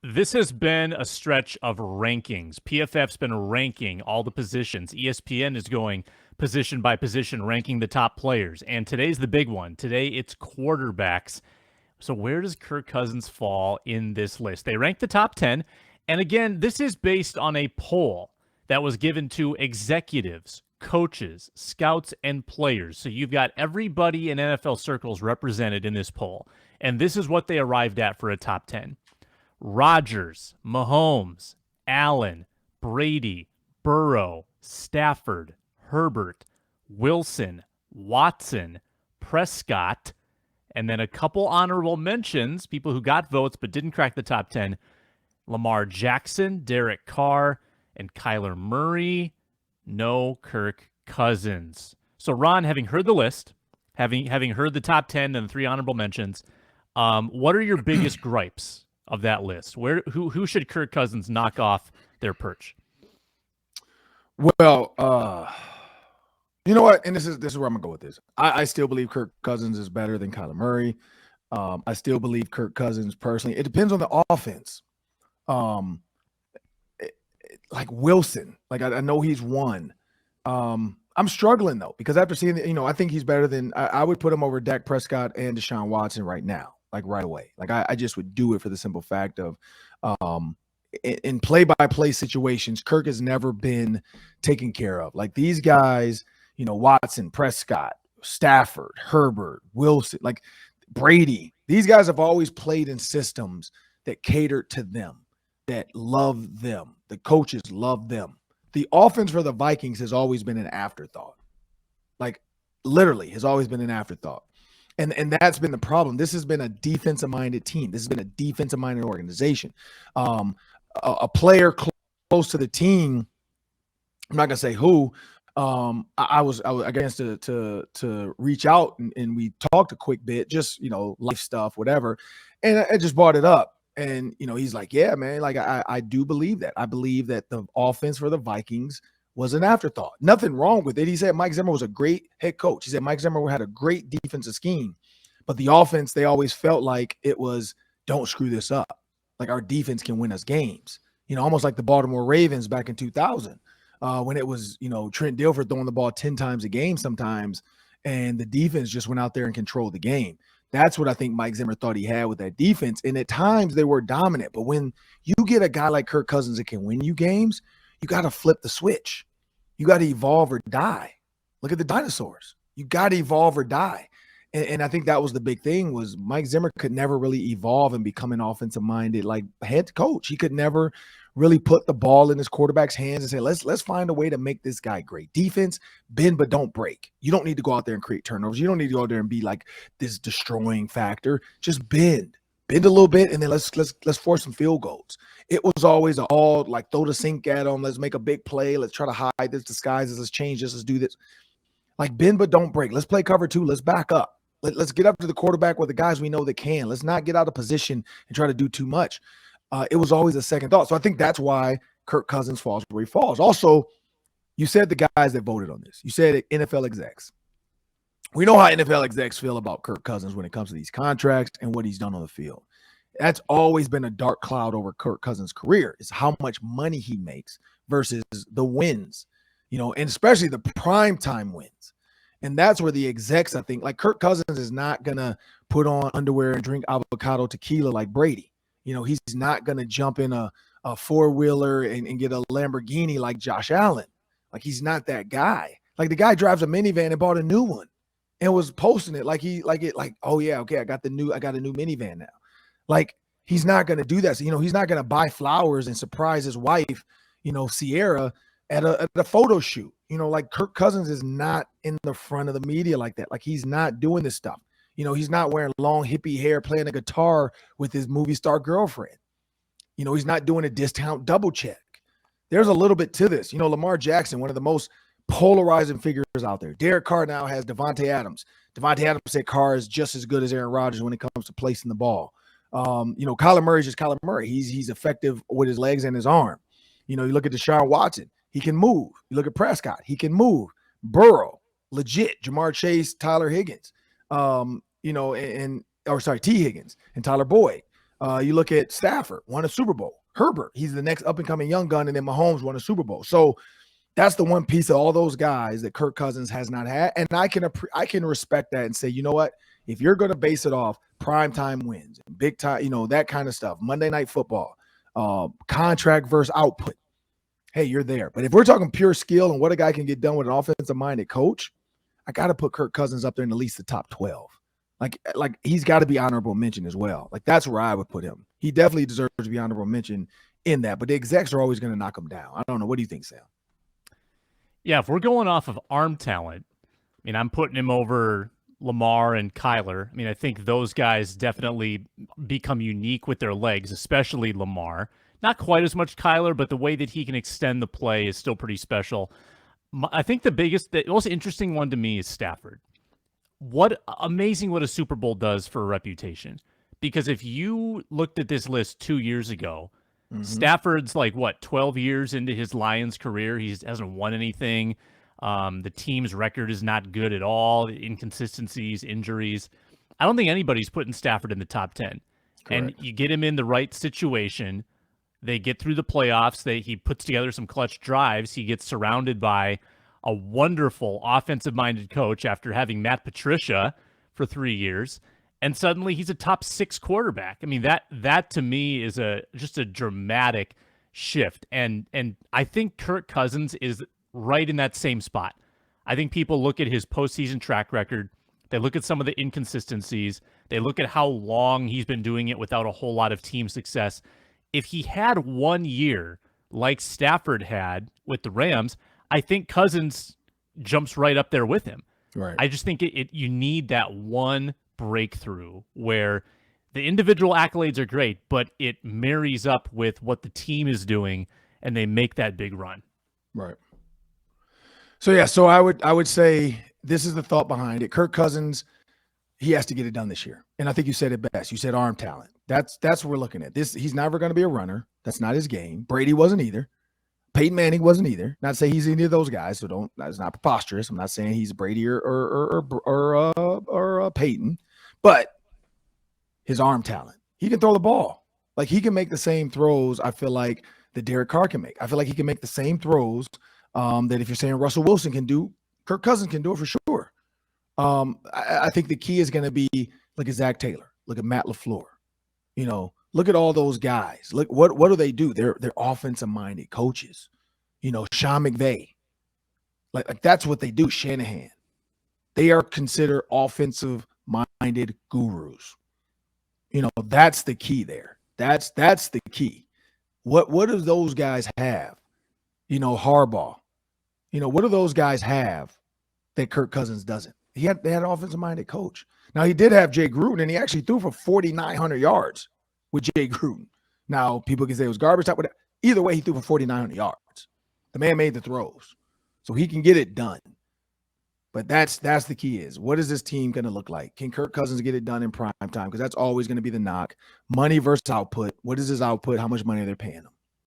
This has been a stretch of rankings. PFF's been ranking all the positions. ESPN is going position by position, ranking the top players. And today's the big one. Today it's quarterbacks. So where does Kirk Cousins fall in this list? They rank the top 10. And again, this is based on a poll that was given to executives, coaches, scouts, and players. So you've got everybody in NFL circles represented in this poll. And this is what they arrived at for a top 10. Rodgers, Mahomes, Allen, Brady, Burrow, Stafford, Herbert, Wilson, Watson, Prescott, and then a couple honorable mentions, people who got votes but didn't crack the top 10, Lamar Jackson, Derek Carr, and Kyler Murray. No Kirk Cousins. So, Ron, having heard the list, having heard the top 10 and the 3 honorable mentions, what are your biggest gripes of that list? Who should Kirk Cousins knock off their perch? Well, you know what? And this is where I'm gonna go with this. I still believe Kirk Cousins is better than Kyler Murray. I still believe Kirk Cousins personally. It depends on the offense. Like Wilson, like I know he's one. I'm struggling though because after seeing I think he's better than I would put him over Dak Prescott and Deshaun Watson right now. Like right away. Like I just would do it for the simple fact of in play-by-play situations, Kirk has never been taken care of. Like these guys, Watson, Prescott, Stafford, Herbert, Wilson, like Brady, these guys have always played in systems that catered to them, that love them. The coaches love them. The offense for the Vikings has always been an afterthought. Like literally has always been an afterthought. And that's been the problem. This has been a defensive-minded team. This has been a defensive-minded organization. A player close to the team, I'm not gonna say who. I guess to reach out and we talked a quick bit, just life stuff, whatever. And I just brought it up. And he's like, yeah, man, like I do believe that. I believe that the offense for the Vikings was an afterthought. Nothing wrong with it. He said Mike Zimmer was a great head coach. He said Mike Zimmer had a great defensive scheme, but the offense, they always felt like it was, don't screw this up. Like our defense can win us games, almost like the Baltimore Ravens back in 2000 when it was, Trent Dilfer throwing the ball 10 times a game sometimes, and the defense just went out there and controlled the game. That's what I think Mike Zimmer thought he had with that defense. And at times they were dominant, but when you get a guy like Kirk Cousins that can win you games, you got to flip the switch. You got to evolve or die. Look at the dinosaurs. You got to evolve or die. And I think that was the big thing was Mike Zimmer could never really evolve and become an offensive-minded like head coach. He could never really put the ball in his quarterback's hands and say, let's find a way to make this guy great. Defense, bend but don't break. You don't need to go out there and create turnovers. You don't need to go out there and be like this destroying factor. Just bend a little bit, and then let's force some field goals. It was always all like throw the sink at them. Let's make a big play. Let's try to hide this, disguise this. Let's change this. Let's do this. Like bend but don't break. Let's play cover 2. Let's back up. Let's get up to the quarterback with the guys we know that can. Let's not get out of position and try to do too much. It was always a second thought. So I think that's why Kirk Cousins falls where he falls. Also, you said the guys that voted on this. You said NFL execs. We know how NFL execs feel about Kirk Cousins when it comes to these contracts and what he's done on the field. That's always been a dark cloud over Kirk Cousins' career is how much money he makes versus the wins, and especially the primetime wins. And that's where the execs, I think, like Kirk Cousins is not going to put on underwear and drink avocado tequila like Brady. He's not going to jump in a four-wheeler and get a Lamborghini like Josh Allen. Like he's not that guy. Like the guy drives a minivan and bought a new one and was posting it oh yeah, okay, I got a new minivan now. Like he's not going to do that. So, he's not going to buy flowers and surprise his wife, Sierra at a photo shoot. Like Kirk Cousins is not in the front of the media like that. Like he's not doing this stuff. He's not wearing long hippie hair, playing a guitar with his movie star girlfriend. He's not doing a discount double check. There's a little bit to this. Lamar Jackson, one of the most polarizing figures out there. Derek Carr now has Devontae Adams. Devontae Adams said Carr is just as good as Aaron Rodgers when it comes to placing the ball. Kyler Murray is just Kyler Murray. He's effective with his legs and his arm. You look at Deshaun Watson. He can move. You look at Prescott. He can move. Burrow, legit. Jamar Chase, Tyler Higgins. T. Higgins and Tyler Boyd. You look at Stafford, won a Super Bowl. Herbert, he's the next up-and-coming young gun, and then Mahomes won a Super Bowl. So that's the one piece of all those guys that Kirk Cousins has not had. And I can respect that and say, you know what? If you're going to base it off primetime wins, big time, that kind of stuff, Monday Night Football, contract versus output, hey, you're there. But if we're talking pure skill and what a guy can get done with an offensive-minded coach, I got to put Kirk Cousins up there in at least the top 12. Like he's got to be honorable mention as well. Like that's where I would put him. He definitely deserves to be honorable mention in that. But the execs are always going to knock him down. I don't know. What do you think, Sam? Yeah, if we're going off of arm talent, I mean, I'm putting him over Lamar and Kyler. I mean, I think those guys definitely become unique with their legs, especially Lamar. Not quite as much Kyler, but the way that he can extend the play is still pretty special. I think the most interesting one to me is Stafford. Amazing what a Super Bowl does for a reputation. Because if you looked at this list 2 years ago, Stafford's 12 years into his Lions career. He hasn't won anything. The team's record is not good at all. Inconsistencies, injuries. I don't think anybody's putting Stafford in the top 10. Correct. And you get him in the right situation. They get through the playoffs. He puts together some clutch drives. He gets surrounded by a wonderful offensive-minded coach after having Matt Patricia for 3 years, and suddenly he's a top 6 quarterback. I mean, that to me is just a dramatic shift, and I think Kirk Cousins is right in that same spot. I think people look at his postseason track record, they look at some of the inconsistencies, they look at how long he's been doing it without a whole lot of team success. If he had 1 year like Stafford had with the Rams, I think Cousins jumps right up there with him. Right. I just think you need that one breakthrough where the individual accolades are great, but it marries up with what the team is doing, and they make that big run. Right. So I would say this is the thought behind it. Kirk Cousins, he has to get it done this year, and I think you said it best. You said arm talent. That's what we're looking at. He's never going to be a runner. That's not his game. Brady wasn't either. Peyton Manning wasn't either. Not to say he's any of those guys, so that's not preposterous. I'm not saying he's Brady or Peyton, but his arm talent. He can throw the ball. Like he can make the same throws, I feel like, that Derek Carr can make. I feel like he can make the same throws that if you're saying Russell Wilson can do, Kirk Cousins can do it for sure. I think the key is going to be look at Zach Taylor, look at Matt LaFleur, look at all those guys. Look, what do they do? They're offensive-minded coaches. Sean McVay. Like that's what they do. Shanahan. They are considered offensive-minded gurus. That's the key there. That's the key. What do those guys have? Harbaugh. What do those guys have that Kirk Cousins doesn't? They had an offensive-minded coach. Now, he did have Jay Gruden, and he actually threw for 4,900 yards with Jay Gruden. Now, people can say it was garbage time, but either way, he threw for 4,900 yards. The man made the throws, so he can get it done. But that's the key is, what is this team going to look like? Can Kirk Cousins get it done in prime time? Because that's always going to be the knock. Money versus output. What is his output? How much money are they paying him?